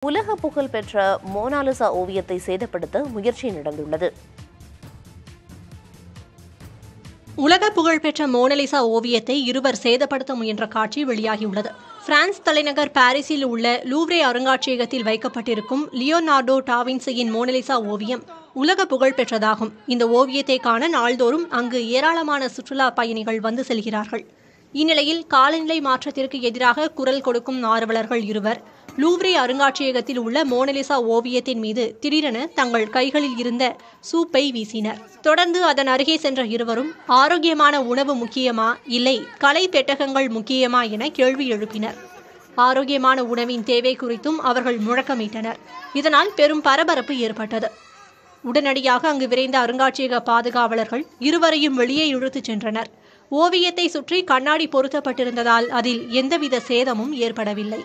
உலக புகழ் பெற்ற மோனாலிசா ஓவியத்தை சேதப்படுத்த முயற்சி நடந்துள்ளது. உலக புகழ்பெற்ற மோனாலிசா ஓவியத்தை இருவர் சேதப்படுத்த முயன்ற காட்சி வெளியாகியுள்ளது. பிரான்ஸ் தலைநகர் பாரிஸில் உள்ள லூவ்ரே அருங்காட்சியகத்தில் வைக்கப்பட்டிருக்கும் லியோனார்டோ டாவின்சியின் மோனாலிசா ஓவியம் உலக புகழ் பெற்றதாகும். இந்த ஓவியத்தை காண நாள்தோறும் அங்கு ஏராளமான சுற்றுலா பயணிகள் வந்து செல்கிறார்கள். இந்நிலையில் காலநிலை மாற்றத்திற்கு எதிராக குரல் கொடுக்கும் ஆர்வலர்கள் இருவர் லூவ்ரே அருங்காட்சியகத்தில் உள்ள மோனாலிசா ஓவியத்தின் மீது திடீரென தங்கள் கைகளில் இருந்த சூப்பை வீசினர். தொடர்ந்து அதன் அருகே சென்ற இருவரும் ஆரோக்கியமான உணவு முக்கியமா இல்லை கலை பெட்டகங்கள் முக்கியமா என கேள்வி எழுப்பினர். ஆரோக்கியமான உணவின் தேவை குறித்தும் அவர்கள் முழக்கமிட்டனர். இதனால் பெரும் பரபரப்பு ஏற்பட்டது. உடனடியாக அங்கு விரைந்த அருங்காட்சியக பாதுகாவலர்கள் இருவரையும் வெளியே இழுத்துச் சென்றனர். ஓவியத்தை சுற்றி கண்ணாடி பொருத்தப்பட்டிருந்ததால் அதில் எந்தவித சேதமும் ஏற்படவில்லை.